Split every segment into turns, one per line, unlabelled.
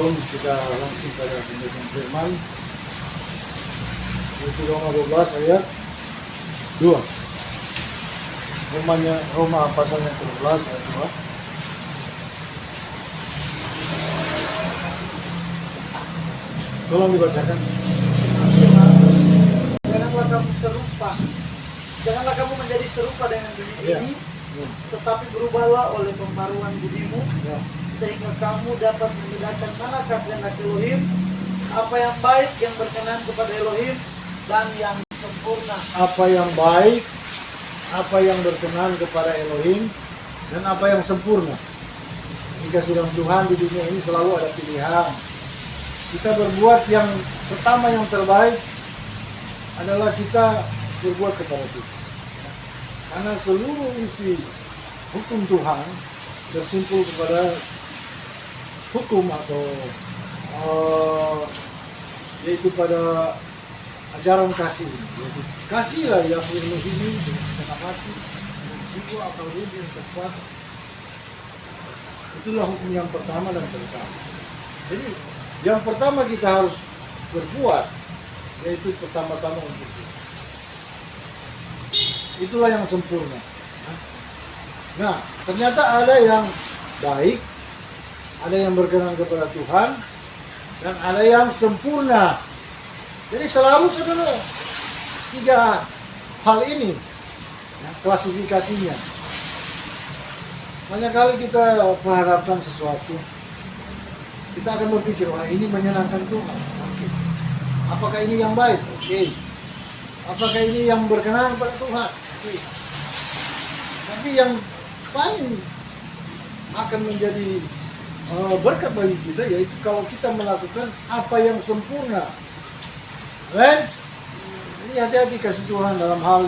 Shalom, kita langsung pada pembacaan firman yaitu Roma 12 ayat 2. Roma pasal yang 12 ayat 2. Tolong dibacakan.
Janganlah kamu serupa, janganlah kamu menjadi serupa dengan dunia ini, tetapi berubahlah oleh pembaruan budimu, sehingga kamu dapat membedakan manakah kehendak Elohim, apa yang baik, yang berkenan kepada Elohim, dan yang sempurna.
Apa yang baik, apa yang berkenan kepada Elohim, dan apa yang sempurna. Ini kasih dalam Tuhan di dunia ini selalu ada pilihan. Kita berbuat yang pertama yang terbaik adalah kita berbuat kepada Tuhan. Karena seluruh isi hukum Tuhan tersimpul kepada hukum atau yaitu pada ajaran kasih. Yaitu kasihlah yang memenuhi dengan hati, dengan jiwa atau ruh yang tepat. Itulah hukum yang pertama dan terutama. Jadi yang pertama kita harus berbuat yaitu pertama-tama untuk Tuhan. Itulah yang sempurna. Nah, ternyata ada yang baik, ada yang berkenan kepada Tuhan, dan ada yang sempurna. Jadi selalu saudara tiga hal ini klasifikasinya. Banyak kali kita mengharapkan sesuatu, kita akan berpikir, wah ini menyenangkan Tuhan. Oke. Apakah ini yang baik? Oke. Apakah ini yang berkenan pada Tuhan? Oke. Tapi yang paling akan menjadi berkat bagi kita yaitu kalau kita melakukan apa yang sempurna. Dan ini hati-hati kasih Tuhan dalam hal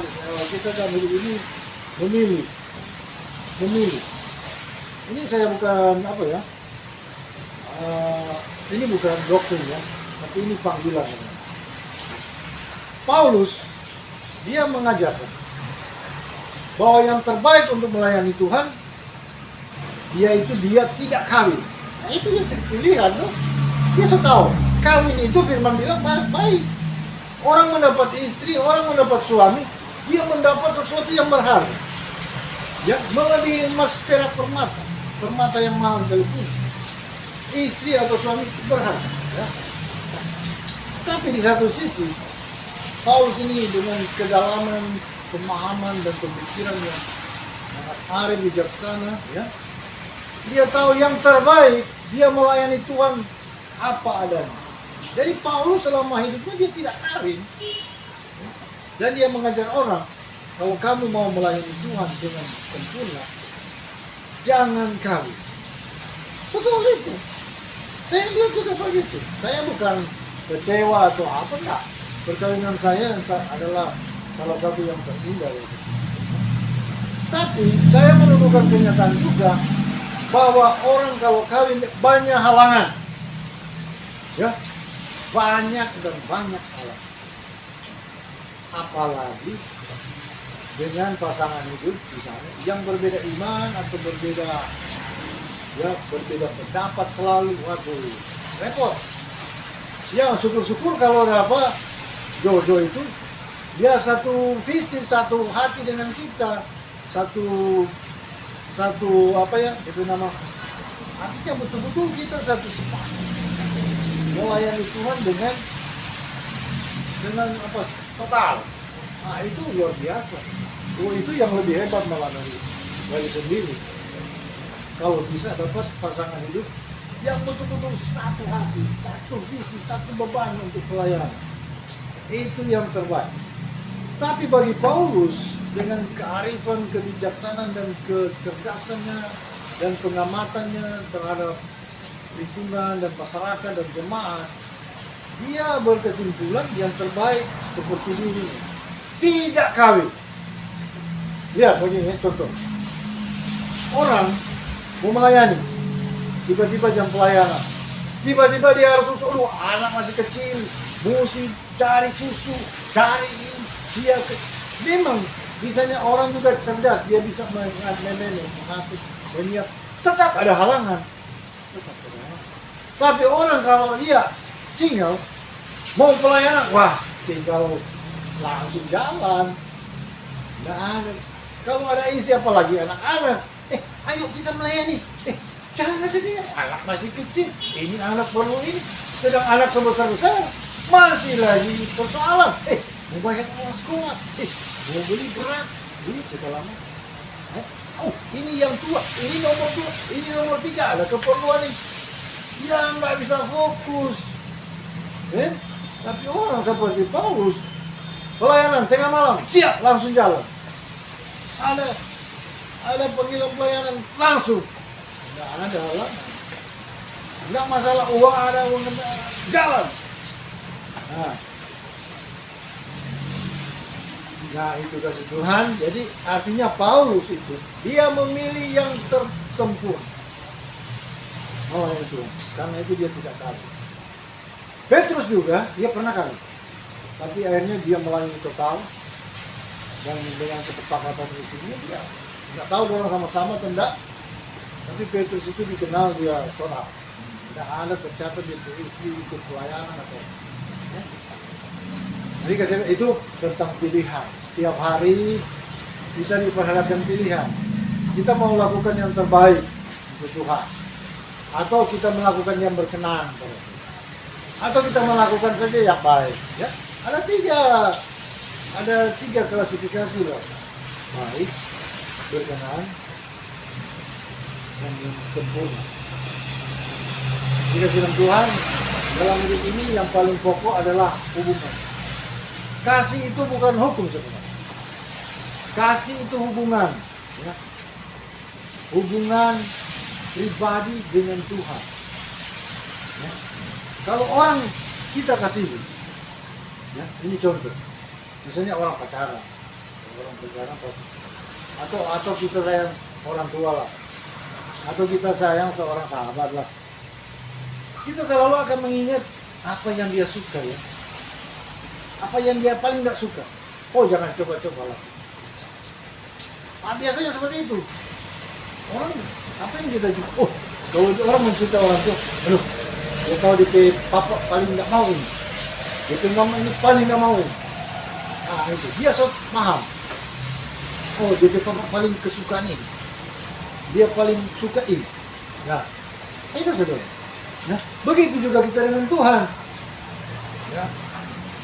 kita dalam hidup ini memilih. Ini saya bukan apa ya? Ini bukan doktrin ya, tapi ini panggilan. Paulus dia mengajarkan bahwa yang terbaik untuk melayani Tuhan yaitu dia tidak kawin. Nah, itu yang pilihan loh. Dia sudah tahu kawin itu firman bilang baik. Orang mendapat istri, orang mendapat suami, dia mendapat sesuatu yang berharga. Ya, melebihi emas, perak, permata yang mahal sekalipun. Istri atau suami itu berharga. Ya. Tapi di satu sisi, Paulus ini dengan kedalaman, pemahaman dan pemikiran yang sangat arif, bijaksana, ya, dia tahu yang terbaik, dia melayani Tuhan apa adanya. Jadi Paulus selama hidupnya dia tidak kawin, dan dia mengajar orang, kalau kamu mau melayani Tuhan dengan sempurna, jangan kawin. Betul itu. Saya lihat juga begitu. Saya bukan kecewa atau apa, enggak. Perkawinan saya adalah salah satu yang terindah. Tapi saya menemukan kenyataan juga bahwa orang kalau kawin banyak halangan. Ya, banyak halangan. Apalagi dengan pasangan hidup misalnya yang berbeda iman atau berbeda pendapat selalu, waduh, repot. Ya, syukur-syukur kalau dapat jodoh itu dia satu visi, satu hati dengan kita, satu apa ya itu nama, artinya betul-betul kita satu sepakat melayani Tuhan dengan apa total. Nah, itu luar biasa. Itu yang lebih hebat malah dari sendiri. Kalau bisa dapat pasangan hidup yang betul-betul satu hati, satu visi, satu beban untuk pelayanan. Itu yang terbaik. Tapi bagi Paulus dengan kearifan, kebijaksanaan dan kecerdasannya dan pengamatannya terhadap lingkungan dan masyarakat dan jemaat, dia berkesimpulan yang terbaik seperti ini. Tidak kawin. Lihat begini contoh. Orang mau melayani, tiba-tiba jam pelayanan, tiba-tiba dia harus susu, anak masih kecil, mesti cari susu, cari ini, memang bisanya orang juga cerdas, dia bisa mengatur, meniat, tetap ada halangan. Tapi orang kalau dia single, mau pelayanan, wah tinggal langsung jalan. Nggak ada. Kalau ada istri apalagi anak-anak, ayo kita melayani. Jangan sedih, anak masih kecil, ini anak perlu ini. Sedang anak sebesar-besar, masih lagi persoalan. Mau bayar uang sekolah, mau beli beras, beli segala macam. Ini yang tua, ini nomor 2, ini nomor 3, ada keperluan ini. Ya nggak bisa fokus. Tapi orang seperti Paulus, pelayanan tengah malam, siap langsung jalan. Ada panggilan pelayanan langsung. Nggak ada lah. Nggak masalah uang ada, uang ada, jalan. Nah itu kasih Tuhan. Jadi artinya Paulus itu dia memilih yang tersempurna. Itu. Karena itu dia tidak tahu. Petrus juga dia pernah kali. Tapi akhirnya dia melayani total. Dan dengan kesepakatan di sini dia nggak tahu orang sama-sama atau enggak. Tapi Petrus itu dikenal dia total. Tidak ada tercatat dia istri ikut pelayanan atau. Jadi kasih itu tentang pilihan. Setiap hari kita diperhadapkan pilihan. Kita mau lakukan yang terbaik untuk Tuhan, atau kita melakukan yang berkenan, atau kita melakukan saja yang baik. Ya, ada tiga klasifikasi loh. Baik, berkenan, dan yang sempurna. Jika firman Tuhan dalam hidup ini yang paling pokok adalah hubungan. Kasih itu bukan hukum sebenarnya. Kasih itu hubungan, ya. Hubungan pribadi dengan Tuhan. Ya. Kalau orang kita kasihi, ya, ini contoh. Misalnya orang pacaran pasti. Atau kita sayang orang tua lah, atau kita sayang seorang sahabat lah. Kita selalu akan mengingat apa yang dia suka, ya. Apa yang dia paling nggak suka. Oh, jangan coba-coba lah. Biasanya seperti itu. Orang apa yang kita coba? Oh, kalau orang mencintai orang tua, aduh, dia tahu dia papa paling nggak mau ini. Dia mama ini paling nggak mau ini. Itu dia paham. Oh, dia papa paling kesukaan ini. Dia paling suka ini. Nah, itu saudara. Nah, begitu juga kita dengan Tuhan. Ya.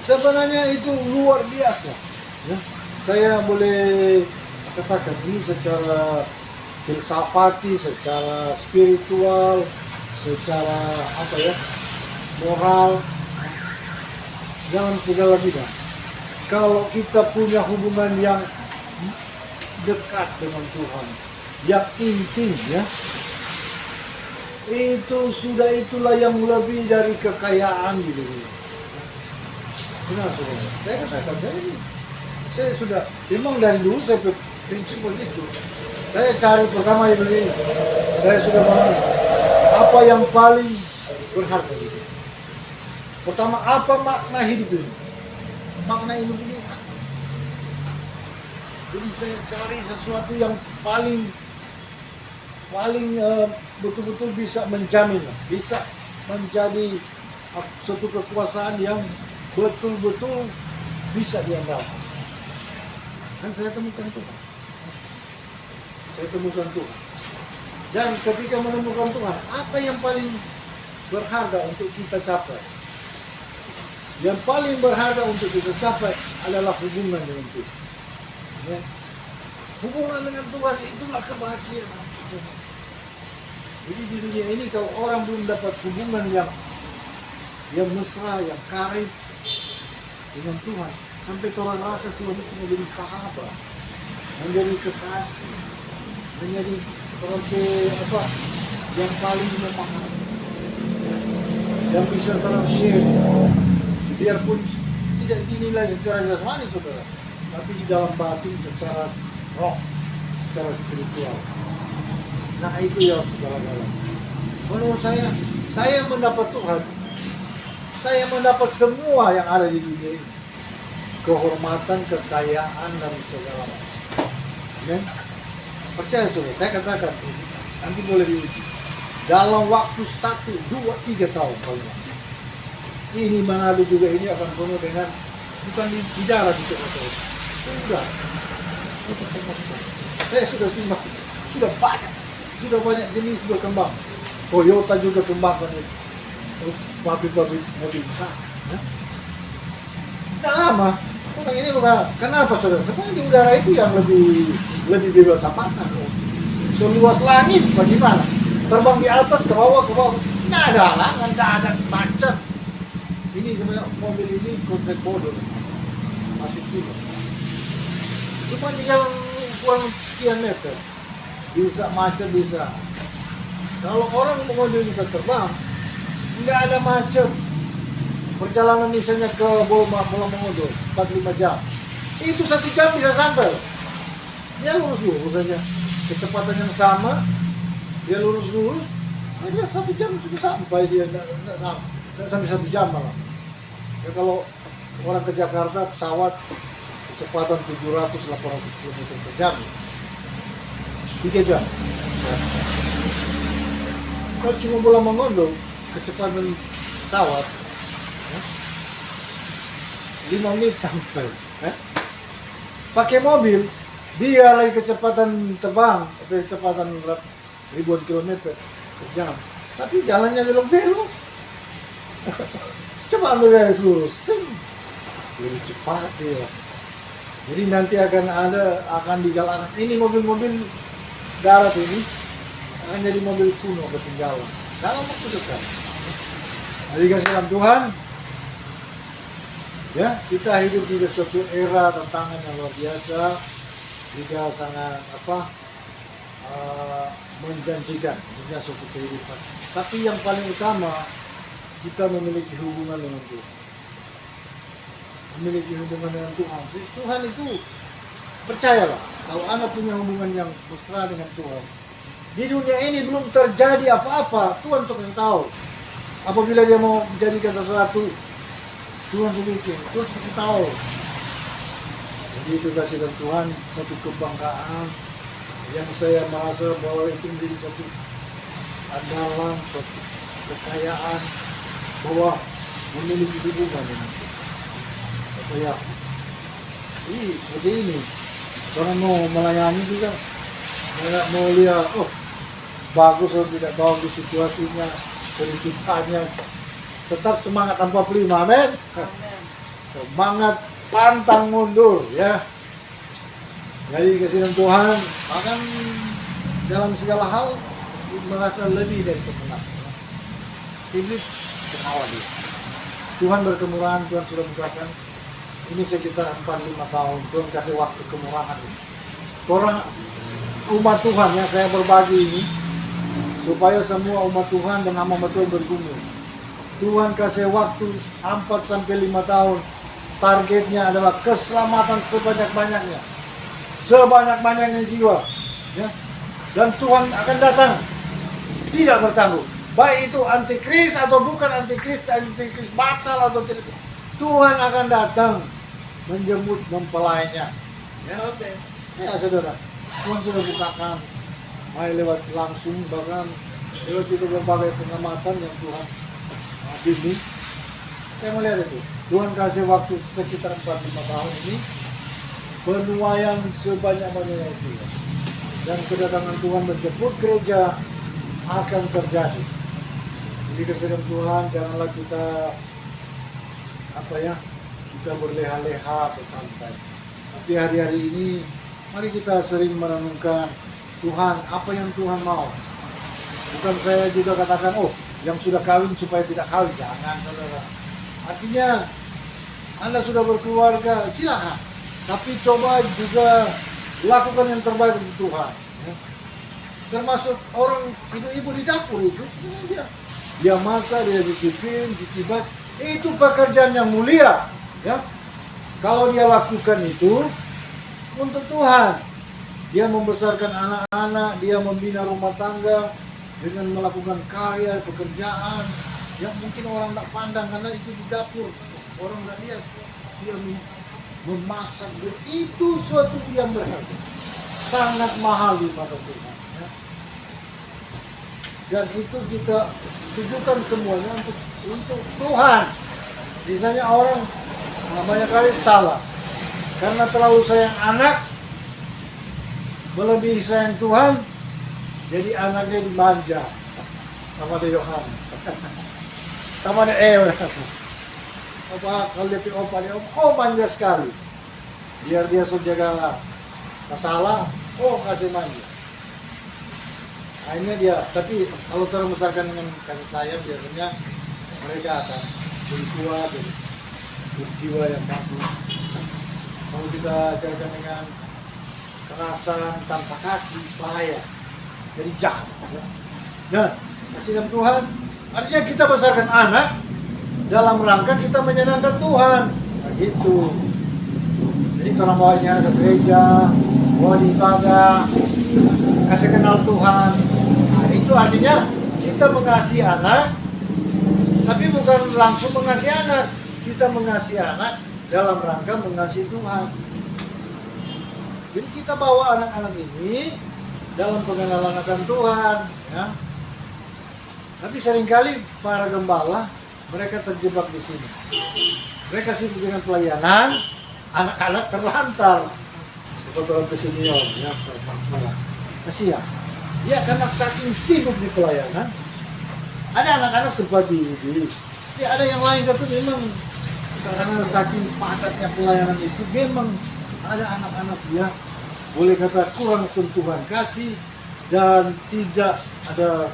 Sebenarnya itu luar biasa. Ya. Saya boleh katakan ini secara filsafati, secara spiritual, secara moral, dalam segala bidang. Kalau kita punya hubungan yang dekat dengan Tuhan, yang intim, ya, itulah yang lebih dari kekayaan di dunia. Benar, saudara. Saya katakan saya sudah memang dari dulu saya prinsip begitu. Saya cari pertama yang begini. Saya sudah mau apa yang paling berharga gitu. Pertama, apa makna hidup ini? Makna hidup ini apa? Jadi saya cari sesuatu yang paling betul-betul bisa menjamin, bisa menjadi suatu kekuasaan yang betul-betul bisa diandalkan. Dan saya temukan Tuhan. Dan ketika menemukan Tuhan, apa yang paling berharga untuk kita capai? Yang paling berharga untuk kita capai adalah hubungan dengan Tuhan. Ya. Hubungan dengan Tuhan itulah kebahagiaan. Jadi di dunia ini kalau orang belum dapat hubungan yang mesra, yang karib dengan Tuhan, sampai orang rasa Tuhan itu menjadi sahabat, menjadi kekasih, menjadi yang paling memahami, yang bisa terus share, biarpun tidak dinilai secara jasmani, saudara, tapi di dalam batin secara roh, secara spiritual. Nah itu yang segala-galanya. Menurut saya mendapat Tuhan, saya mendapat semua yang ada di dunia ini. Kehormatan, kekayaan, dan segala macam. Percaya saudara, saya katakan nanti boleh diuji. dalam waktu 1, 2, 3 tahun paling lama. Ini Manado juga ini akan penuh dengan bukan di darat itu sudah. Saya sudah simak, sudah banyak jenis berkembang. Toyota juga kembangkan itu, pabrik-pabrik mobil besar. Ya. Tidak lama, sekarang ini bukan. Kenapa saudara? Sebenarnya di udara itu yang lebih bebas hambatan. Seluas langit bagaimana? Terbang di atas ke bawah. Tidak ada halangan, tidak ada macet. Ini sebenarnya mobil ini konsep bodoh, masih tua. Cuma di jalan ukuran sekian meter, bisa macet bisa. Kalau orang mobil bisa terbang, nggak ada macet. Perjalanan misalnya ke Pulau Mengondo 4-5 jam, itu 1 jam bisa sampai. Dia lurus saja, kecepatan yang sama, dia lurus, dia 1 jam sudah sampai, dia nggak sampai 1 jam malah. Ya, kalau orang ke Jakarta pesawat kecepatan 700-800 km per jam, 3 jam. Kalau cuma Pulau Mengondo kecepatan pesawat 5 menit sampai. Pakai mobil dia lagi kecepatan terbang, kecepatan ribuan kilometer per jam, tapi jalannya belok-belok. Coba ambil garis lurus, lebih cepat dia. Jadi nanti akan digalakkan ini mobil-mobil darat ini akan jadi mobil kuno ketinggalan dalam waktu dekat. Jadi kasih Tuhan, ya kita hidup di suatu era tantangan yang luar biasa, juga sangat menjanjikan suatu kehidupan. Tapi yang paling utama kita memiliki hubungan dengan Tuhan. Memiliki hubungan dengan Tuhan. Tuhan itu percayalah, kalau Anda punya hubungan yang mesra dengan Tuhan, di dunia ini belum terjadi apa-apa, Tuhan suka kasih tahu. Apabila dia mau menjadikan sesuatu, Tuhan sudah bikin, Tuhan kasih tahu. Jadi itu kasih dari Tuhan satu kebanggaan yang saya merasa bahwa itu menjadi satu andalan, suatu kekayaan bahwa memiliki hubungan dengan Tuhan. Ya, seperti ini. Orang mau melayani juga, nggak mau lihat, bagus atau tidak bagus situasinya, kehidupannya, tetap semangat tanpa pelima, amin. Semangat pantang mundur, ya. Jadi kasihan Tuhan akan dalam segala hal merasa lebih dari pemenang. Iblis ketawa dia. Tuhan berkemurahan, Tuhan sudah bukakan. Ini sekitar 4-5 tahun, Tuhan kasih waktu kemurahan. Orang umat Tuhan yang saya berbagi ini, supaya semua umat Tuhan dan nama Tuhan bergumul. Tuhan kasih waktu 4-5 tahun. Targetnya adalah keselamatan sebanyak-banyaknya. Sebanyak-banyaknya jiwa. Ya. Dan Tuhan akan datang. Tidak bertanggung. Baik itu antikris atau bukan antikris batal atau tidak. Tuhan akan datang menjemput mempelainya. Ya, ya saudara. Tuhan sudah bukakan. Baik lewat langsung, bahkan lewat itu berbagai pengamatan yang Tuhan bimbing. Saya melihat itu. Tuhan kasih waktu sekitar 4-5 tahun ini penuaian sebanyak-banyaknya jiwa. Dan kedatangan Tuhan menjemput gereja akan terjadi. Jadi kesedihan Tuhan, janganlah kita kita berleha-leha atau santai. Tapi hari-hari ini mari kita sering merenungkan Tuhan, apa yang Tuhan mau. Bukan saya juga katakan, yang sudah kawin supaya tidak kawin, jangan saudara. Artinya Anda sudah berkeluarga, silakan. Tapi coba juga lakukan yang terbaik untuk Tuhan. Ya. Termasuk orang ibu-ibu di dapur itu, sebenarnya dia masak, dia cuci piring, cuci baju, itu pekerjaan yang mulia. Ya. Kalau dia lakukan itu untuk Tuhan, dia membesarkan anak-anak, dia membina rumah tangga dengan melakukan karya, pekerjaan yang mungkin orang tidak pandang karena itu di dapur, orang tidak lihat. Dia memasak, itu suatu yang berharga, sangat mahal di mata Tuhan. Ya. dan itu kita tujukan semuanya untuk Tuhan. Misalnya orang banyak kali salah karena terlalu sayang anak, melebihi sayang Tuhan, jadi anaknya dimanja sama dia Yohanes, sama dia apa kalau dia opa dia manja sekali, biar dia sudah jaga masalah, kasih manja. Akhirnya dia, tapi kalau terbesarkan dengan kasih sayang biasanya mereka akan lebih kuat, berjiwa yang bagus. Kalau kita carikan dengan kekerasan tanpa kasih, bahaya, jadi jahat. Nah, kasihkan Tuhan, artinya kita besarkan anak dalam rangka kita menyenangkan Tuhan. Nah, gitu. Jadi orang bawanya ke gereja, bawa di ibadah, kasih kenal Tuhan. Nah, itu artinya kita mengasihi anak, tapi bukan langsung mengasihi anak. Kita mengasihi anak dalam rangka mengasihi Tuhan. Jadi kita bawa anak-anak ini dalam pengenalan akan Tuhan. Ya. Tapi seringkali para gembala mereka terjebak di sini. Mereka sibuk dengan pelayanan, anak-anak terlantar. Seperti orang senior, ya, kasihan. Ya karena saking sibuk di pelayanan, ada anak-anak sempat dididik. Ya ada yang lain kata memang karena saking padatnya pelayanan itu memang ada anak-anak ya boleh kata kurang sentuhan kasih dan tidak ada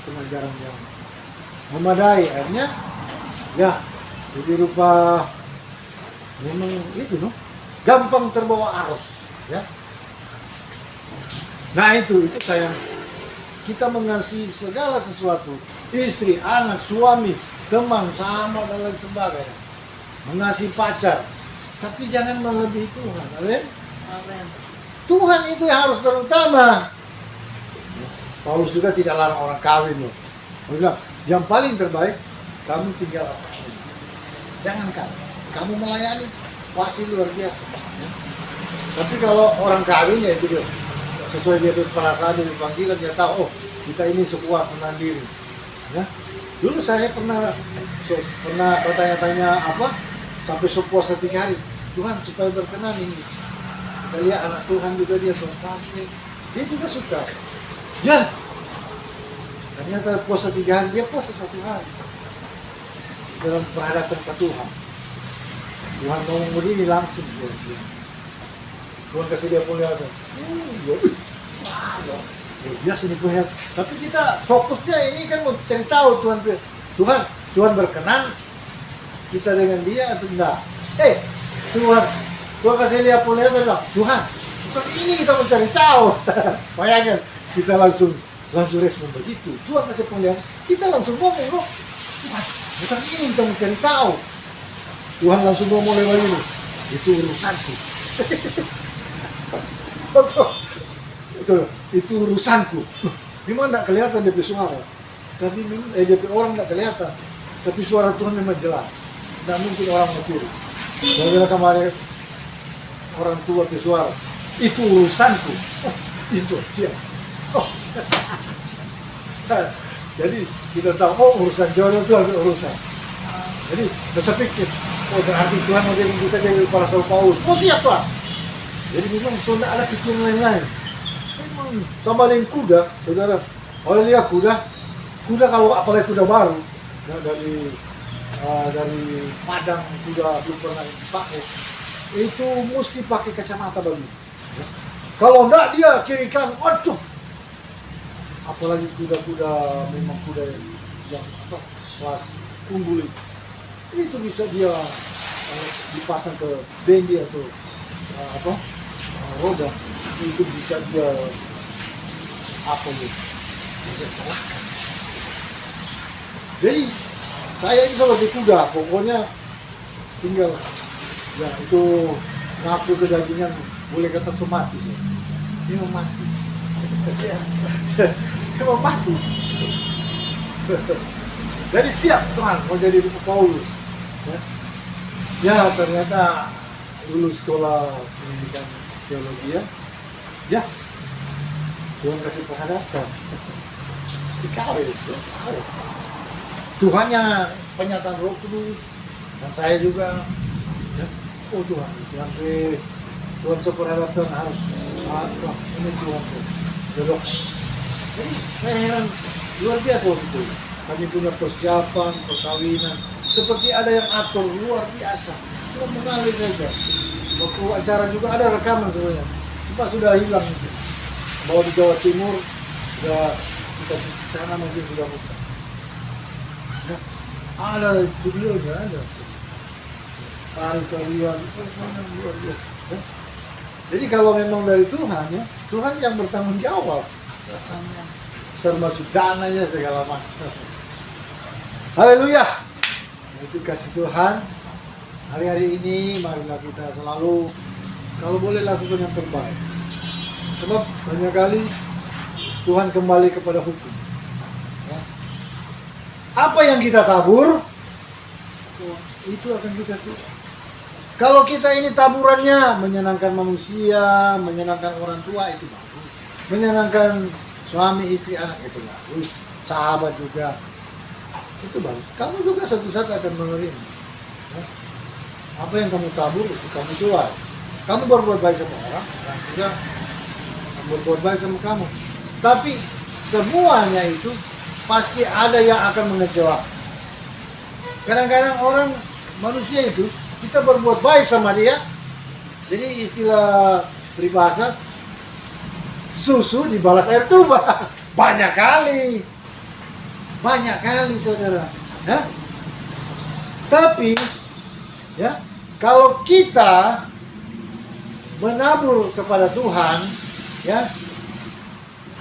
pengajaran yang memadai. Akhirnya ya jadi rupa memang itu gampang terbawa arus ya. Nah itu sayang, kita mengasihi segala sesuatu, istri, anak, suami, teman, sama dan lain sebagainya, mengasihi pacar, tapi jangan melebihi Tuhan. Amin.
Amin.
Tuhan itu yang harus terutama. Paulus juga tidak larang orang kawin loh. Dia bilang, yang paling terbaik kamu tinggal apa? Jangan kamu melayani pasti luar biasa. Ya. Tapi kalau orang kawin ya itu dia sesuai dia perasaan dia panggilan, dia tahu kita ini sekuat mandiri. Ya. Dulu saya pernah bertanya-tanya sampai puasa 3 hari. Tuhan supaya berkenan ini. Kita lihat anak Tuhan juga dia berpakai. Dia juga suka. Ya. Ternyata puasa 3 hari, dia puasa 1 hari. Dalam perhadapan ke Tuhan. Tuhan ngomong begini langsung dia. Tuhan kasih dia penglihatan. Biasa nih punya. Tapi kita fokusnya ini kan mau cari tahu Tuhan berkenan kita dengan dia atau enggak. Tuhan kasih lihat penglihatan bilang, Tuhan bukan ini kita mau cari tahu. Bayangkan kita langsung respon begitu. Tuhan kasih penglihatan, kita langsung ngomong loh. Tuhan bukan ini kita mau cari tahu. Tuhan langsung ngomong lewat ini. Itu urusanku. Itu urusanku. Memang tidak kelihatan dia suara, tapi dia orang tidak kelihatan, tapi suara Tuhan memang jelas. Tidak mungkin orang meniru. Saya bilang sama dia, orang tua suara, itu urusanku. Itu siap. Jadi kita tahu urusan jodoh itu ada urusan. Jadi saya pikir, berarti Tuhan mau jadi kita jadi para Saul Paulus. Siap Tuhan. Jadi memang sudah ada pikiran lain-lain. Memang sama dengan kuda, saudara. Kalau lihat kuda kalau apalagi kuda baru dari padang kuda belum pernah dipakai, itu mesti pakai kacamata baru. Ya. Kalau enggak dia kiri kanan, aduh. Apalagi kuda-kuda memang kuda yang kelas unggul itu bisa dia dipasang ke bendi atau roda itu bisa dia bisa celaka. Jadi saya ini seperti kuda, pokoknya tinggal ya itu nafsu kedagingan boleh kata semati sih. Dia mau mati. Biasa. Dia mau mati. Jadi siap Tuhan mau jadi Paulus. Ya ternyata lulus sekolah pendidikan teologi ya Tuhan kasih penghadapan mesti kawin itu. Tuhannya penyataan Roh Kudus dan saya juga. Ya. Oh Tuhan, Tuhan seperhadapan harus ini Tuhan jodoh. Jadi saya heran luar biasa waktu itu. Kami punya persiapan perkawinan seperti ada yang atur luar biasa. Cuma mengalir saja. Waktu acara juga ada rekaman sebenarnya. Cuma sudah hilang itu. Bahwa di Jawa Timur sudah kita di sana mungkin sudah rusak. Ya, ada videonya ada. Tari-tarian luar biasa. Ya. Jadi kalau memang dari Tuhan ya, Tuhan yang bertanggung jawab. Termasuk dananya segala macam. Haleluya. Itu kasih Tuhan. Hari-hari ini marilah kita selalu kalau boleh lakukan yang terbaik. Sebab banyak kali Tuhan kembali kepada hukum. Ya. Apa yang kita tabur, itu akan kita tuai. Kalau kita ini taburannya menyenangkan manusia, menyenangkan orang tua itu bagus. Menyenangkan suami, istri, anak itu bagus. Sahabat juga. Itu bagus. Kamu juga satu saat akan menerima. Ya. Apa yang kamu tabur, itu kamu tuai. Kamu berbuat baik sama orang juga berbuat baik sama kamu. Tapi semuanya itu pasti ada yang akan mengecewakan. Kadang-kadang orang manusia itu kita berbuat baik sama dia. Jadi istilah peribahasa susu dibalas air tuba. Banyak kali saudara. Ya? Tapi ya kalau kita menabur kepada Tuhan, ya,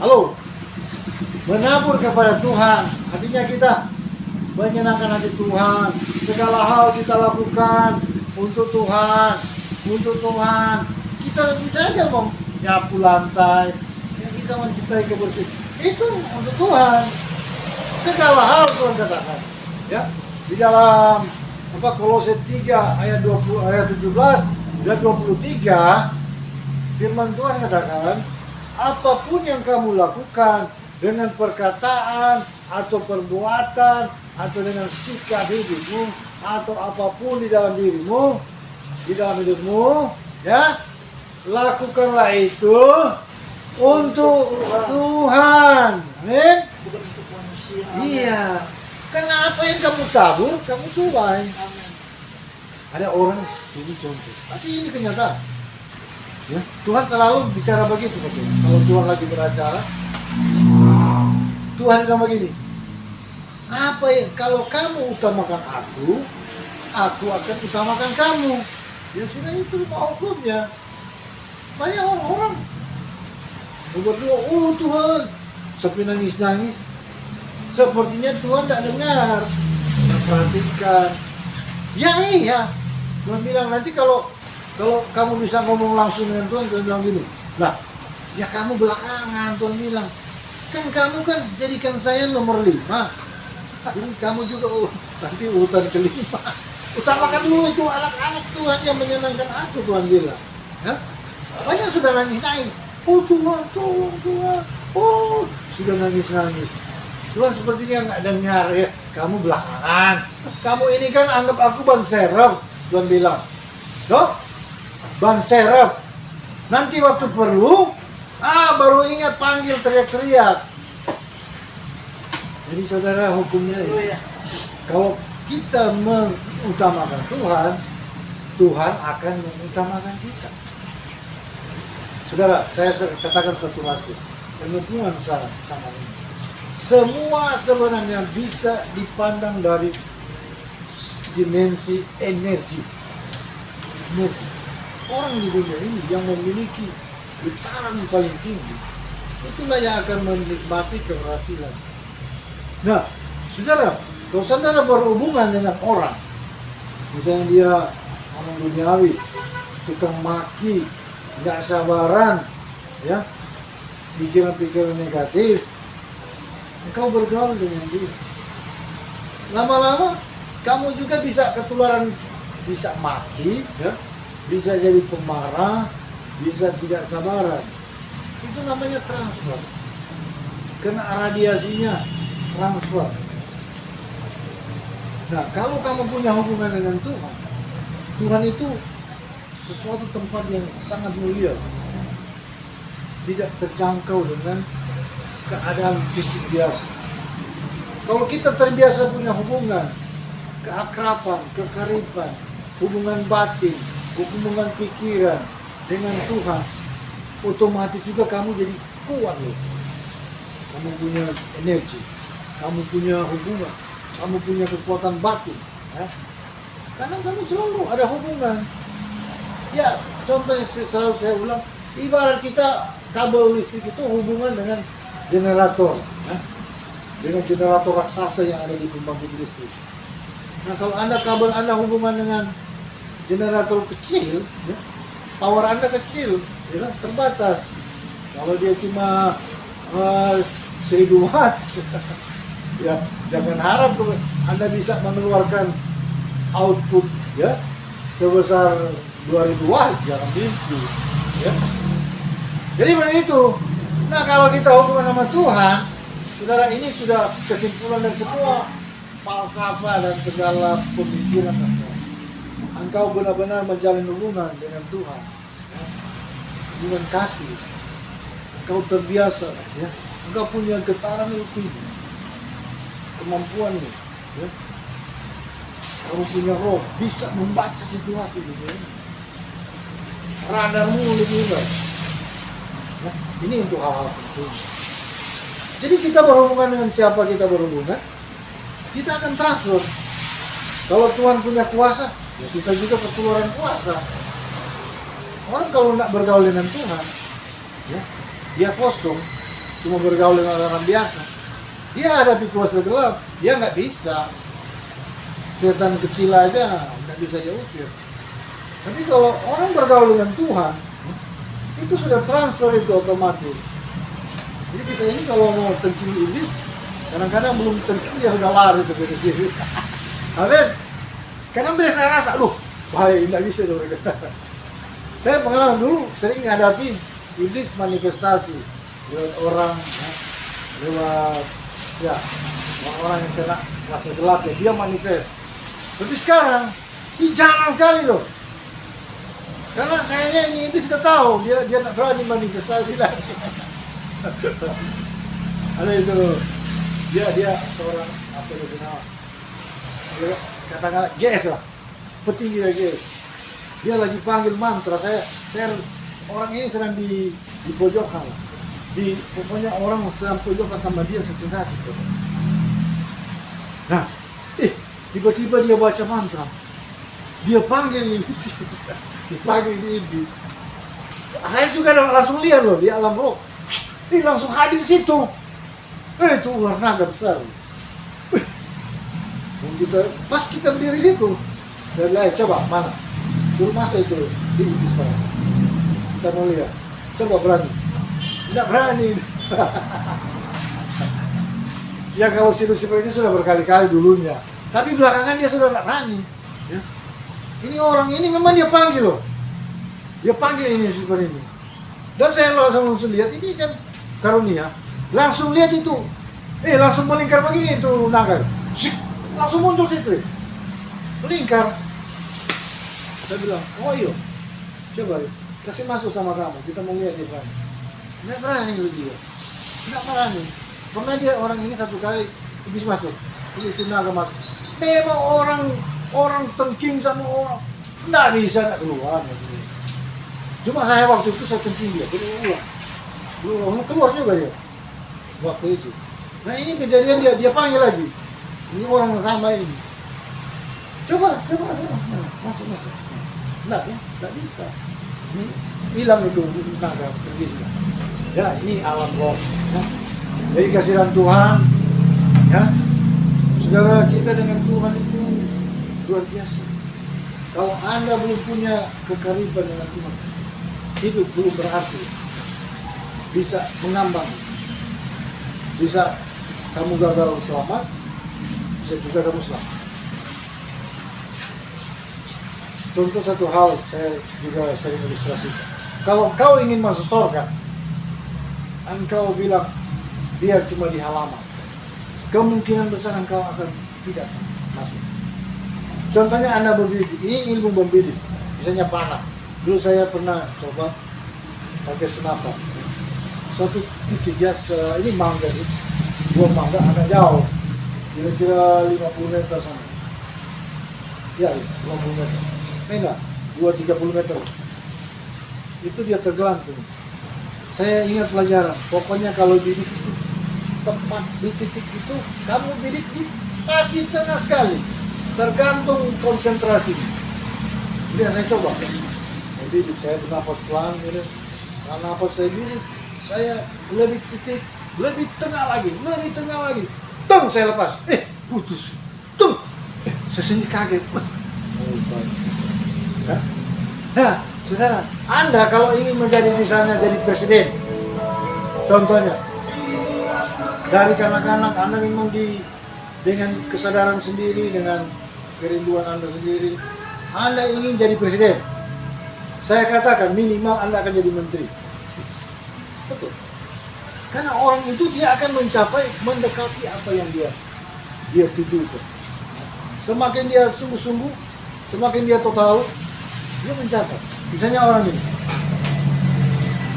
halo, menabur kepada Tuhan, artinya kita menyenangkan hati Tuhan, segala hal kita lakukan untuk Tuhan, kita bisa aja mau nyapu lantai, ya, kita mencintai kebersihan, itu untuk Tuhan, segala hal Tuhan katakan, ya, di dalam Kolose 3 ayat 17 dan 23 firman Tuhan katakan, apapun yang kamu lakukan dengan perkataan atau perbuatan atau dengan sikap hidupmu atau apapun di dalam dirimu, di dalam hidupmu, ya, lakukanlah itu untuk Tuhan. Amin.
Bukan untuk manusia.
Iya. Karena apa yang kamu tabur, kamu tuai. Ada orang ini contoh, tapi ini kenyataan. Ya, Tuhan selalu bicara begitu, betul. Kalau Tuhan lagi beracara, Tuhan bilang begini. Apa ya? Kalau kamu utamakan aku akan utamakan kamu. Ya sudah itu mau hukumnya. Banyak orang-orang berdoa, oh Tuhan, sampai nangis-nangis. Sepertinya Tuhan tidak dengar, tidak perhatikan. Ya iya, Tuhan bilang nanti kalau kamu bisa ngomong langsung dengan Tuhan bilang gini. Nah, ya kamu belakangan, Tuhan bilang. Kan kamu kan jadikan saya nomor 5. Jadi kamu juga nanti urutan kelima. Utamakan dulu itu anak-anak Tuhan yang menyenangkan aku, Tuhan bilang. Ya? Banyak sudah nangis-nangis. Oh Tuhan, tolong Tuhan. Oh, sudah nangis-nangis. Tuhan sepertinya nggak dengar ya. Kamu belakangan. Kamu ini kan anggap aku ban serep, Tuhan bilang. Toh? Ban serep. Nanti waktu perlu, baru ingat panggil teriak-teriak. Jadi saudara hukumnya ya. Kalau kita mengutamakan Tuhan, Tuhan akan mengutamakan kita. Saudara, saya katakan satu rahasia. Penghubungan sama ini. Semua sebenarnya bisa dipandang dari dimensi energi. Orang di dunia ini yang memiliki getaran paling tinggi, itulah yang akan menikmati keberhasilan. Nah, saudara, kalau saudara berhubungan dengan orang, misalnya dia orang duniawi, tukang maki, nggak sabaran, ya, pikiran-pikiran negatif, engkau bergaul dengan dia. Lama-lama, kamu juga bisa ketularan, bisa maki, ya, bisa jadi pemarah, bisa tidak sabaran. Itu namanya transfer. kena radiasinya, transfer. Nah, kalau kamu punya hubungan dengan Tuhan, Tuhan itu sesuatu tempat yang sangat mulia, tidak terjangkau dengan keadaan fisik biasa. Kalau kita terbiasa punya hubungan, keakraban, kekariban, hubungan batin, hubungan pikiran dengan Tuhan, otomatis juga kamu jadi kuat loh. Kamu punya energi, kamu punya hubungan, kamu punya kekuatan batin. Ya? Karena kamu selalu ada hubungan. Ya, contoh selalu saya ulang, ibarat kita kabel listrik itu hubungan dengan generator. Ya? Dengan generator raksasa yang ada di pembangkit listrik. Nah, kalau kabel Anda hubungan dengan generator kecil, ya, power Anda kecil, ya, terbatas. Kalau dia cuma 1000 watt, ya jangan harap Anda bisa mengeluarkan output ya sebesar 2000 watt, jangan mimpi. Ya. Jadi begitu. Nah, kalau kita hubungan sama Tuhan, saudara, ini sudah kesimpulan dan semua falsafah dan segala pemikiran engkau benar-benar menjalin hubungan dengan Tuhan, ya. Hubungan kasih, engkau terbiasa, ya. Engkau punya getaran itu, kemampuan, ya. Kamu punya roh, bisa membaca situasi gitu, ya. Radarmu lebih baik, ya. Ini untuk hal-hal penting. Jadi kita berhubungan dengan siapa kita berhubungan, kita akan transfer. Kalau Tuhan punya kuasa, ya kita juga perkeluaran kuasa. Orang kalau tidak bergaul dengan Tuhan, ya, dia kosong, cuma bergaul dengan orang biasa. Dia hadapi kuasa gelap, dia nggak bisa. Setan kecil aja nggak bisa dia usir. Tapi kalau orang bergaul dengan Tuhan, itu sudah transfer itu otomatis. Jadi kita ini kalau mau terkini iblis, kadang-kadang belum terkini ya sudah lari ke diri. Amin. Karena biasa rasa, bahaya, tidak bisa dong. Saya pengalaman dulu sering menghadapi iblis manifestasi lewat orang, ya, lewat ya orang yang kena kuasa gelap, ya dia manifest. Tapi sekarang ini jarang sekali loh. Karena kayaknya ini iblis sudah tahu dia tidak berani manifestasi lagi. Ada itu dia seorang apa itu nama, dia katakan GS lah, petinggi lah GS. Dia lagi panggil mantra, saya orang ini sedang di pojokan, pokoknya orang sedang pojokan sama dia sekitar gitu. Nah, tiba-tiba dia baca mantra, dia panggil iblis, dipanggil iblis. Saya juga langsung lihat loh di alam roh. Ini langsung hadir situ. Itu ular naga besar. Pas kita berdiri situ, dan lain coba mana? Suruh masuk itu di iblis mana? Kita mau lihat. Coba berani? Tidak berani. Ya kalau situ-situ ini sudah berkali-kali dulunya. Tapi belakangan dia sudah tidak berani. Ya. Ini orang ini memang dia panggil loh. Dia panggil ini seperti ini. Dan saya langsung lihat ini kan karunia, langsung lihat itu, langsung melingkar begini itu naga, langsung muncul situ, melingkar. Saya bilang, oh iya, coba kasih masuk sama kamu, kita mau lihat dia berani. Nggak berani dia, nggak berani. Pernah dia orang ini satu kali habis masuk, itu naga masuk. Memang orang tengking sama orang, nggak bisa nggak keluar. Cuma saya waktu itu saya tengking dia, belum keluar juga dia waktu itu. Nah ini kejadian dia panggil lagi. Ini orang yang sama ini. Coba masuk. Nggak bisa. Ini hilang itu naga pergi. Ya ini alam roh. Ya. Jadi kasihan Tuhan. Ya, saudara, kita dengan Tuhan itu luar biasa. Kalau Anda belum punya kekariban dengan Tuhan, hidup belum berarti. Bisa mengambang, bisa kamu gagal selamat, bisa juga kamu selamat. Contoh satu hal saya juga sering ilustrasikan. Kalau kau ingin masuk surga, engkau bilang, biar cuma di halaman. Kemungkinan besar engkau akan tidak masuk. Contohnya Anda berbidik, ini ilmu membidik, misalnya panah. Dulu saya pernah coba pakai senapan. Satu titik ya, ini mangga nih, dua mangga agak jauh, kira-kira 50 meter sana. Ya, 50 meter. Enggak, 2-30 meter. Itu dia tergelantung. Saya ingat pelajaran, pokoknya kalau bidik itu tepat di titik itu, kamu bidik di pasti tengah sekali, tergantung konsentrasi. Ini yang saya coba. Saya bidik, saya bernapas pelan, gitu. Karena apa saya bidik, saya lebih titik, lebih tengah lagi, tung saya lepas, putus, tung, saya sendiri kaget. Nah, saudara, Anda kalau ingin menjadi misalnya jadi presiden, contohnya, dari kanak-kanak Anda memang dengan kesadaran sendiri, dengan kerinduan Anda sendiri, Anda ingin jadi presiden. Saya katakan minimal Anda akan jadi menteri. Betul. Karena orang itu dia akan mendekati apa yang dia tuju itu. Semakin dia sungguh-sungguh, semakin dia total, dia mencapai. Misalnya orang ini,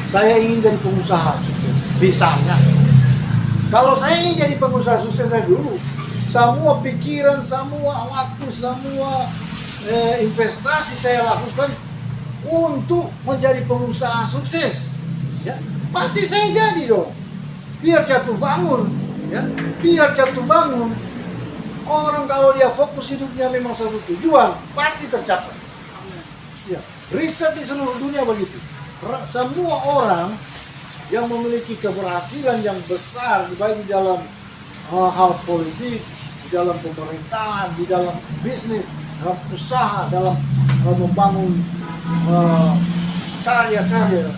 saya ingin jadi pengusaha sukses. Misalnya, kalau saya ingin jadi pengusaha sukses dari dulu, semua pikiran, semua waktu, semua investasi saya lakukan untuk menjadi pengusaha sukses. Ya, pasti saya jadi dong. Biar jatuh bangun, ya. Biar jatuh bangun. Orang kalau dia fokus hidupnya memang satu tujuan, pasti tercapai. Ya, riset di seluruh dunia begitu. Semua orang yang memiliki keberhasilan yang besar, baik di dalam hal politik, di dalam pemerintahan, di dalam bisnis, dalam usaha, dalam membangun karya-karya,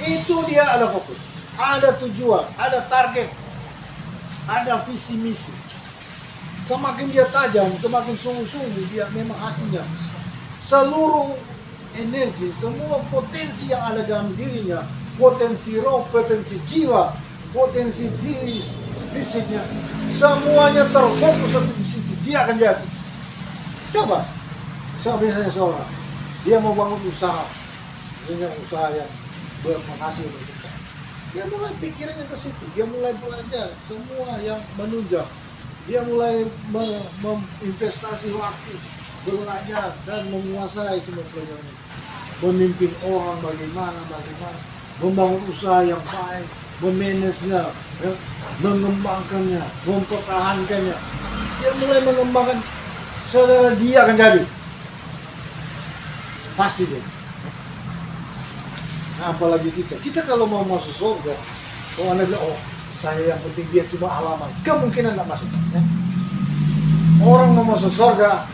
itu dia ada fokus, ada tujuan, ada target, ada visi misi. Semakin dia tajam, semakin sungguh-sungguh dia memang hatinya, seluruh energi, semua potensi yang ada dalam dirinya, potensi roh, potensi jiwa, potensi diri fisiknya, semuanya terfokus di situ, dia akan jadi. Coba, misalnya seorang, dia mau bangun usaha, misalnya usaha yang berhasil, dia mulai pikirannya ke situ, dia mulai belajar semua yang menunjang, dia mulai menginvestasi waktu, belajar dan menguasai semua pelajaran itu. Memimpin orang bagaimana, membangun usaha yang baik, memanagenya, ya, mengembangkannya, mempertahankannya. Dia mulai mengembangkan, saudara, dia akan jadi. Pasti dia. Nah, apalagi kita kalau mau masuk surga, kalau Anda bilang, oh saya yang penting dia cuma halaman, kemungkinan tidak masuk. Ya. Orang mau masuk surga,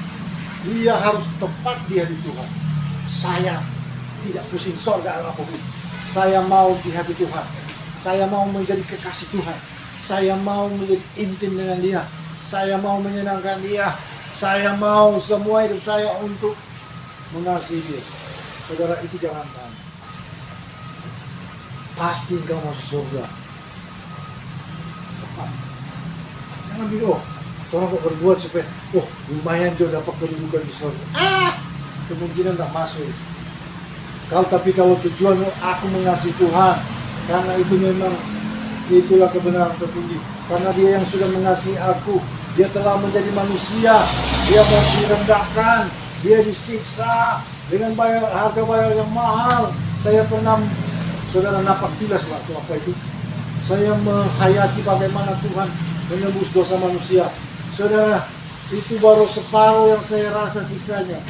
dia harus tepat di hati Tuhan. Saya tidak pusing surga apapun. Saya mau di hati Tuhan. Saya mau menjadi kekasih Tuhan. Saya mau menjadi intim dengan Dia. Saya mau menyenangkan Dia. Saya mau semua hidup saya untuk mengasihi Dia. Saudara, itu jangan tanya. Pasti engkau masuk surga. Tepat. Jangan bilang, orang kok berbuat supaya, lumayan juga dapat kedudukan di surga. Kemungkinan tak masuk. Kalau tujuan aku mengasihi Tuhan, karena itu memang itulah kebenaran tertinggi. Karena Dia yang sudah mengasihi aku, Dia telah menjadi manusia, Dia mau direndahkan, Dia disiksa dengan harga bayar yang mahal. Saya pernah, saudara, napak tilas waktu apa itu. Saya menghayati bagaimana Tuhan menebus dosa manusia. Saudara, itu baru separuh yang saya rasa siksanya.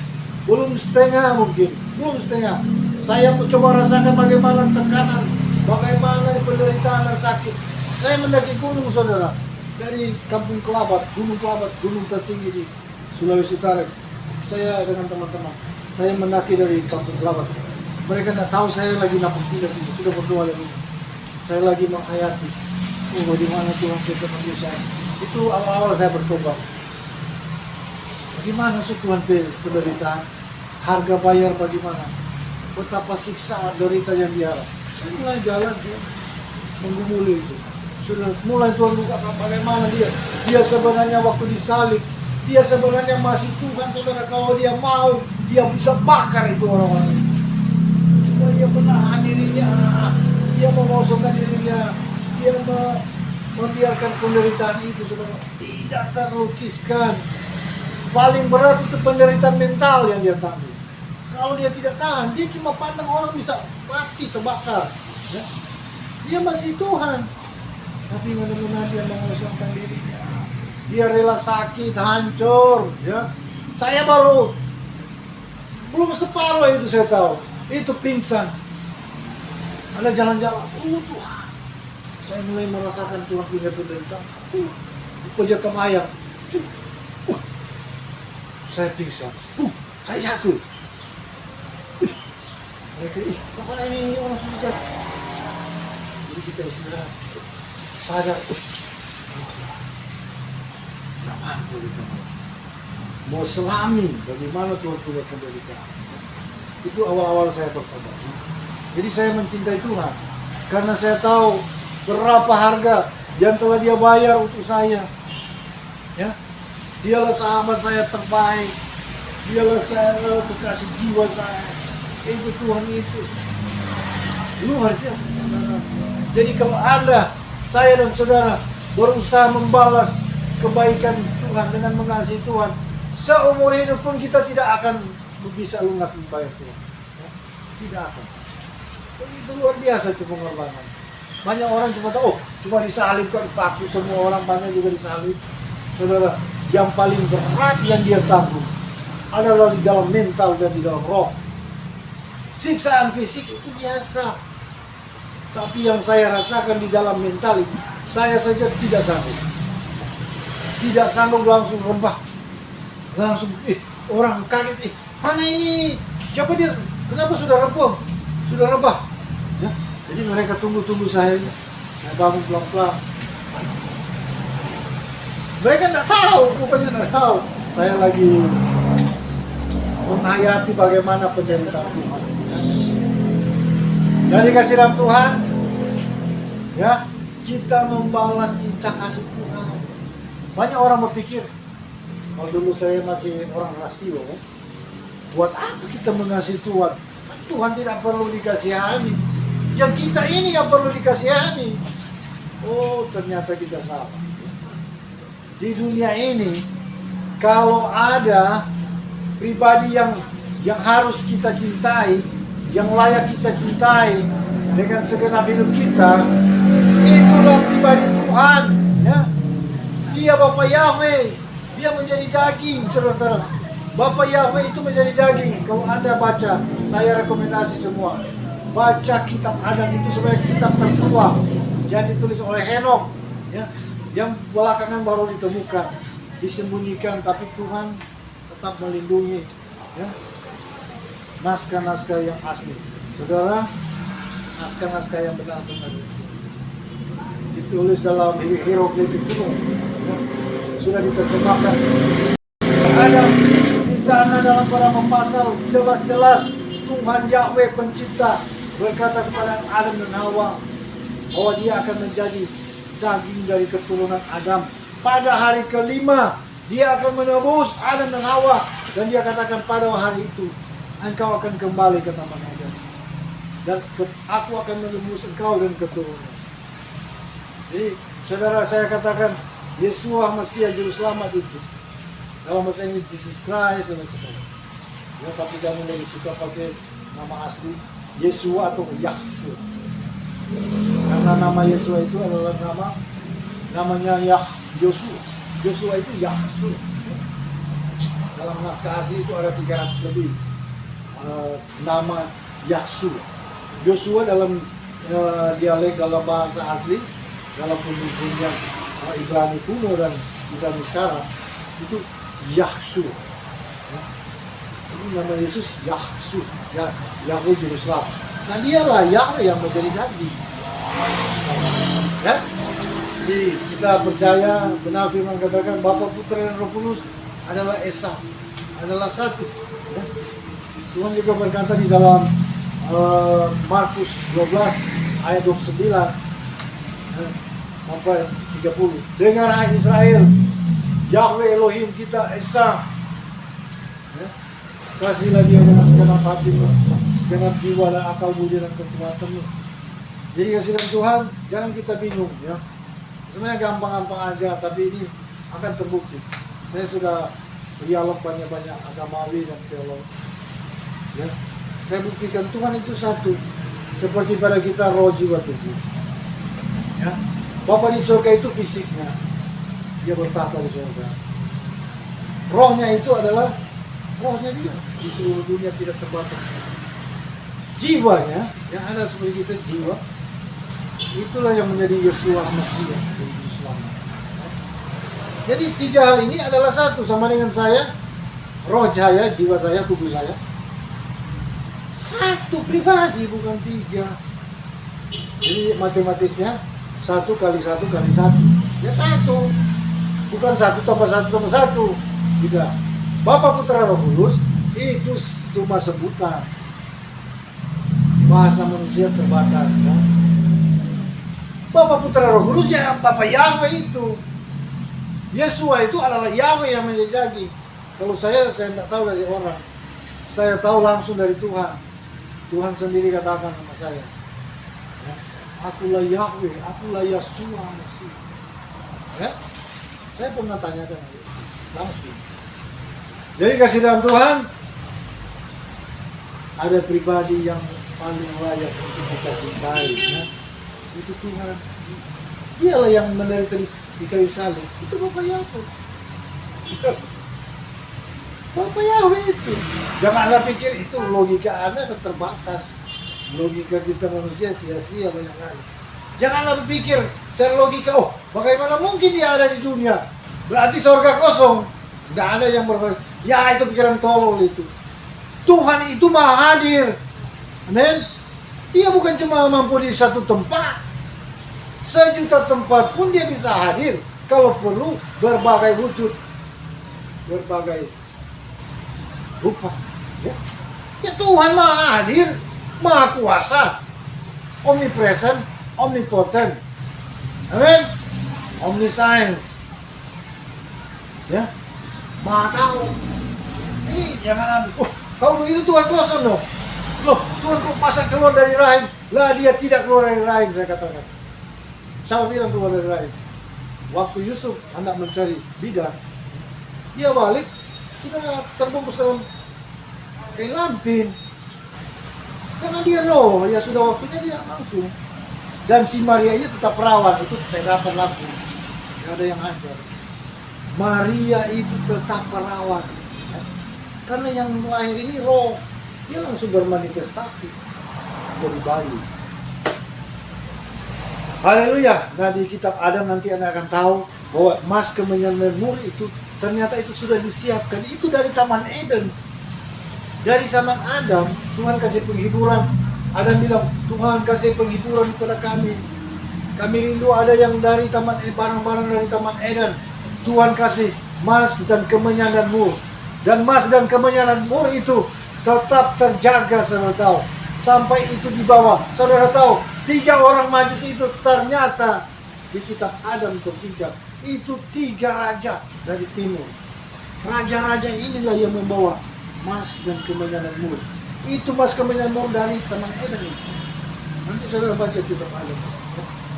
Belum setengah mungkin, belum setengah. Saya mencoba rasakan bagaimana tekanan, bagaimana penderitaan dan sakit. Saya mendaki gunung, saudara, dari Kampung Kelabat, gunung tertinggi di Sulawesi Utara. Saya dengan teman-teman, saya mendaki dari Kampung Kelabat. Mereka tidak tahu saya lagi napak tilas ini, sudah berdoa lagi. Saya lagi menghayati, bagaimana Tuhan sudah menebus saya. Itu awal-awal saya bertobat. Bagaimana sih Tuhan penderitaan? Harga bayar bagaimana? Betapa siksa derita yang dialami. Saya mulai jalan, menggumuli itu. Sudah mulai Tuhan bukakan bagaimana dia sebenarnya waktu disalib, dia sebenarnya masih Tuhan, saudara. Kalau dia mau, dia bisa bakar itu orang-orang itu. Cuma dia menahan dirinya, dia mengosongkan dirinya, dia membiarkan penderitaan itu, saudara. Tidak terlukiskan. Paling berat itu penderitaan mental yang dia tanggung. Kalau dia tidak tahan, dia cuma pandang orang bisa mati, terbakar. Ya. Dia masih Tuhan. Tapi benar-benar dia mengosongkan dirinya. Dia rela sakit, hancur. Ya. Saya baru belum separuh itu saya tahu. Itu pingsan. Ada jalan-jalan. Oh Tuhan. Saya mulai merasakan Tuhan punya penderitaan. Pejatam ayam. Saya pingsan. Saya jatuh. Mereka, kemana ini orang sudah jatuh? Jadi kita istirahat. Sadar. Gak mampu kita mau selami bagaimana Tuhan punya penderitaan. Itu awal-awal saya bertobat. Jadi saya mencintai Tuhan. Karena saya tahu berapa harga yang telah dia bayar untuk saya. Ya. Dialah sahabat saya terbaik. Dialah saya kekasih jiwa saya. Itu Tuhan itu. Luar biasa, saudara. Jadi kalau Anda, saya dan saudara berusaha membalas kebaikan Tuhan dengan mengasihi Tuhan, seumur hidup pun kita tidak akan bisa lunas membayar Tuhan. Ya? Tidak akan. Itu luar biasa itu pengorbanan. Banyak orang cuma tahu, cuma disalib kok dipaku, semua orang banyak juga disalib. Saudara, yang paling berat yang dia tanggung adalah di dalam mental dan di dalam roh. Siksaan fisik itu biasa, tapi yang saya rasakan di dalam mental itu, saya saja tidak sanggup langsung rembah, langsung orang kaget, mana ini, siapa dia, kenapa sudah rebah, ya? Jadi mereka tunggu saya bangun pelan-pelan. Mereka tidak tahu, bukannya tidak tahu. Saya lagi menghayati bagaimana penderitaan Tuhan. Dari kasih dalam Tuhan, ya, kita membalas cinta kasih Tuhan. Banyak orang berpikir, kalau dulu saya masih orang rasio, buat apa kita mengasihi Tuhan? Tuhan tidak perlu dikasihani. Yang kita ini yang perlu dikasihani. Oh, ternyata kita salah. Di dunia ini, kalau ada pribadi yang harus kita cintai, yang layak kita cintai dengan segenap hidup kita, itulah pribadi Tuhan. Ya. Dia Bapa Yahweh, dia menjadi daging, saudara. Bapa Yahweh itu menjadi daging. Kalau Anda baca, saya rekomendasi semua, baca kitab Adam itu sebagai kitab tertua yang ditulis oleh Henokh, ya, yang belakangan baru ditemukan, disembunyikan, tapi Tuhan tetap melindungi, ya, naskah-naskah yang asli. Saudara, naskah-naskah yang benar-benar ditulis dalam hieroglifik kuno, ya, sudah diterjemahkan. Ada di sana dalam beberapa pasal jelas-jelas Tuhan Yahweh pencipta berkata kepada Adam dan Hawa bahwa dia akan menjadi daging dari keturunan Adam. Pada hari kelima dia akan menebus Adam dan Hawa, dan dia katakan pada hari itu engkau akan kembali ke taman Eden, dan aku akan menebus engkau dan keturunan. Jadi saudara, saya katakan Yesua Mesias Juru Selamat itu dalam bahasa Inggris Jesus Christ dan sebagainya. Ya, tapi kami lebih suka pakai nama asli Yesua atau Yahshua. Karena nama Yesua itu adalah namanya Yosua. Yosua itu Yahshua. Dalam naskah asli itu ada 300 lebih nama Yahshua. Yosua dalam dialek, dalam bahasa asli, dalam pembukuan Ibrani kuno dan Ibrani sekarang itu Yahshua. Ini nama Yesus Yahshua, ya, Yahweh Juru Selamat. Nah, dialah Yahweh yang menjadi nabi. Ya? Jadi kita percaya benar firman katakan Bapa, Putra dan Roh Kudus adalah esa, adalah satu. Ya? Tuhan juga berkata di dalam Markus 12 ayat 29, sampai 30. Dengar hai Israel, Yahweh Elohim kita Esa. Ya. Kasihlah dia dengan segenap hatimu, segenap jiwa dan akal budi dan kekuatanmu. Jadi kasihan Tuhan, jangan kita bingung ya. Sebenarnya gampang-gampang aja, tapi ini akan terbukti. Saya sudah dialog banyak-banyak agamawi dan teolog. Ya. Saya buktikan Tuhan itu satu, seperti pada kita roh jiwa tubuh. Ya. Bapa di surga itu fisiknya, dia bertahta di surga. Rohnya itu adalah rohnya dia di seluruh dunia tidak terbatas. Jiwanya yang ada seperti kita jiwa, itulah yang menjadi Yesua Mesias. Jadi tiga hal ini adalah satu sama dengan saya, roh saya, jiwa saya, tubuh saya. Satu pribadi bukan tiga. Jadi matematisnya 1 kali 1 kali 1 ya 1, bukan 1 tambah 1 tambah 1. Tidak. Bapa Putra Roh Kudus itu cuma sebutan. Bahasa manusia terbatas ya. Bapa Putra Roh Kudus ya Bapa Yahweh itu. Yesua itu adalah Yahweh yang menjadi daging. Kalau saya tidak tahu dari orang. Saya tahu langsung dari Tuhan. Tuhan sendiri katakan sama saya. Ya, akulah Yahweh, akulah Yesua Mesias. Ya? Saya pernah tanyakan langsung. Jadi kasih dalam Tuhan, ada pribadi yang paling layak untuk kita cintai. Ya? Itu Tuhan. Dialah yang menderita di kayu salib. Itu Bapak Yahweh. Bapak Yahweh itu. Jangan Anda pikir itu logika Anda terbatas. Logika kita manusia sia-sia banyak kali. Jangan Anda berpikir secara logika, oh bagaimana mungkin dia ada di dunia? Berarti surga kosong. Tidak ada yang berkata, ya itu pikiran tolol itu. Tuhan itu maha hadir. Amin. Dia bukan cuma mampu di satu tempat. Sejuta tempat pun dia bisa hadir. Kalau perlu berbagai wujud. Berbagai rupa. Ya, ya Tuhan maha hadir. Maha kuasa. Omnipresent. Omnipotent. Amin. Omniscience. Ya. Maha tahu. Ini jangan ambil. Oh, kalau begitu Tuhan kosong loh. Loh, Tuhan kok masa keluar dari rahim? Lah dia tidak keluar dari rahim, saya katakan. Siapa bilang keluar dari rahim? Waktu Yusuf hendak mencari bidan, dia balik sudah terbungkus dalam kain lampin. Karena dia roh, ya sudah waktunya dia langsung. Dan si Maria ini tetap perawan, itu saya dapat langsung. Tidak ada yang hajar. Maria itu tetap perawan. Karena yang lahir ini roh, dia langsung bermanifestasi jadi bayi. Haleluya. Nah di kitab Adam nanti Anda akan tahu bahwa emas, kemenyan, dan mur itu ternyata itu sudah disiapkan. Itu dari Taman Eden. Dari zaman Adam, Tuhan kasih penghiburan. Adam bilang, Tuhan kasih penghiburan kepada kami. Kami rindu ada yang dari Taman Eden, barang-barang dari Taman Eden. Tuhan kasih emas dan kemenyan dan mur. Dan emas dan kemenyan dan mur itu tetap terjaga, saudara tahu. Sampai itu dibawa. Saudara tahu, 3 orang majus itu ternyata di kitab Adam tersingkap. Itu 3 raja dari timur. Raja-raja inilah yang membawa emas dan kemenyan dan mur. Itu emas kemenyan mur dari Taman Eden itu. Nanti saudara baca kitab Adam.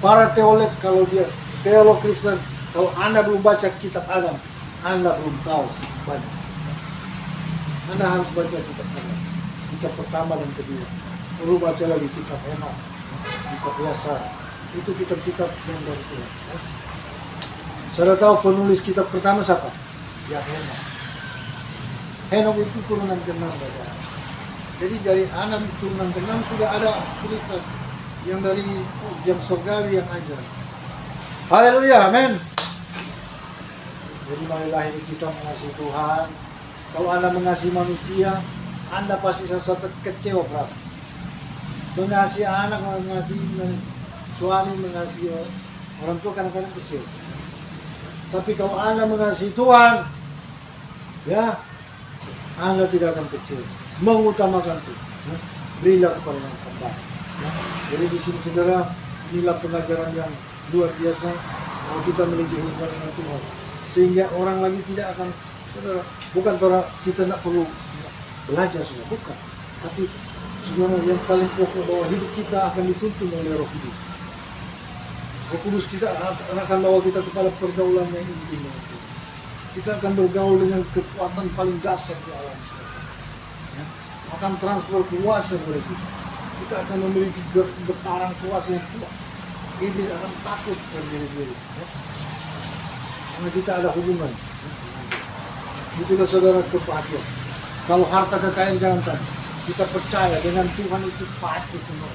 Para teolog, kalau dia teolog Kristen, kalau Anda belum baca kitab Adam, Anda belum tahu banyak. Anda harus baca kitab Adam. Kitab pertama dan kedua. Perlu baca lagi kitab Henok, kitab Yasar. Itu kitab-kitab yang dari Tuhan. Saudara tahu penulis kitab pertama siapa? Ya Henok. Henok itu turunan ke-6. Jadi dari Adam turunan ke-6 sudah ada tulisan yang dari yang surgawi yang ajar. Haleluya, amin. Jadi marilah kita mengasihi Tuhan. Kalau Anda mengasihi manusia, Anda pasti sesuatu kecewa, berapa? Mengasihi anak, mengasihi suami, mengasihi orang tua kadang-kadang kecil. Tapi kalau Anda mengasihi Tuhan, ya, Anda tidak akan kecil. Mengutamakan Tuhan. Ya. Berilah kepada yang terbaik. Ya. Jadi di sini saudara, inilah pengajaran yang luar biasa kalau kita memiliki hubungan dengan Tuhan. Sehingga orang lagi tidak akan, saudara, bukan orang kita tidak perlu belajar semua, bukan. Tapi sebenarnya yang paling pokok bahwa hidup kita akan dituntun oleh Roh Kudus. Roh Kudus kita akan bawa kita kepada pergaulan yang intim dengan Tuhan. Kita akan bergaul dengan kekuatan paling dasar di alam semesta. Ya. Akan transfer kuasa kepada kita. Kita akan memiliki getaran kuasa yang kuat. Iblis akan takut berdiri-diri. Ya. Karena kita ada hubungan. Ya. Itulah saudara kebahagiaan. Kalau harta kekayaan jangan tanya. Kita percaya dengan Tuhan itu pasti semua.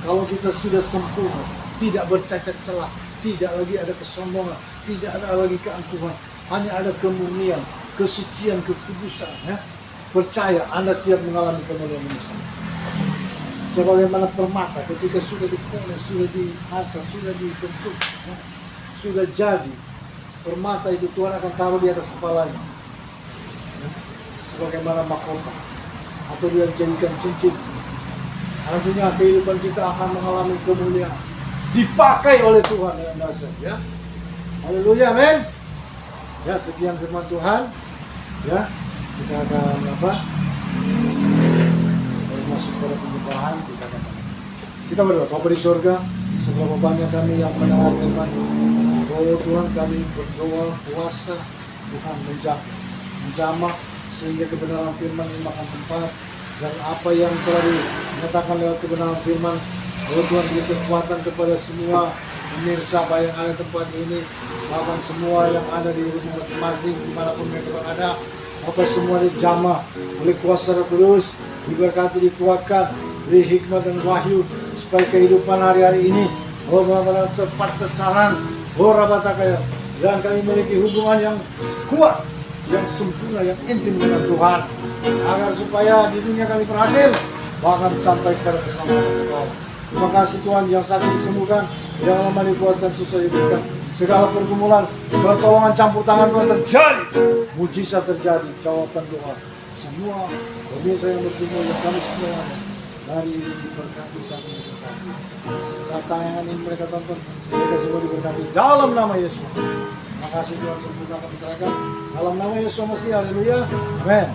Kalau kita sudah sempurna, tidak bercacat celah, tidak lagi ada kesombongan, tidak ada lagi keangkuhan, hanya ada kemurnian, kesucian, kekudusan. Ya. Percaya Anda siap mengalami kemuliaan manusia. Sebagaimana permata ketika sudah dipoles, sudah diasah, sudah dibentuk, ya, sudah jadi, permata itu Tuhan akan taruh di atas kepalanya. Ya. Sebagaimana mahkota. Atau dia jadikan cincin. Artinya kehidupan kita akan mengalami kemuliaan. Dipakai oleh Tuhan dengan dasar. Ya. Haleluya, amin. Ya, sekian firman Tuhan. Ya, kita akan masuk pada penyembahan. Kita berdoa. Bapa di surga, seberapa banyak kami yang mendengar firman. Oh Tuhan, kami berdoa, puasa, Tuhan menjamah sehingga kebenaran firman ini makan tempat, dan apa yang telah dinyatakan lewat kebenaran firman, oh Tuhan, beri kekuatan kepada semua pemirsa yang ada di tempat ini, bahkan semua yang ada di rumah masing-masing dimanapun mereka berada. Apa semua dijamah oleh kuasa Roh Kudus, diberkati, dikuatkan, beri hikmat dan wahyu supaya kehidupan hari-hari ini oh benar-benar tepat sasaran, oh rabatakaya, dan kami memiliki hubungan yang kuat, yang sempurna, yang intim dengan Tuhan, agar supaya di dunia kami berhasil, bahkan sampai kepada keselamatan Tuhan. Terima kasih Tuhan, yang sakit disembuhkan, yang lemah dikuatkan, susah diberikan, segala pergumulan, pertolongan campur tangan Tuhan terjadi, mujizat terjadi, jawaban doa. Semua pemirsa yang berjumpa, yang kami semua dari ini diberkati, saat ini diberkati. Saat tayangan ini mereka tonton, mereka semua diberkati dalam nama Yesus. Terima kasih Tuhan, sempurnakan mereka dalam nama Yesus Masihi. Haleluya. Amin.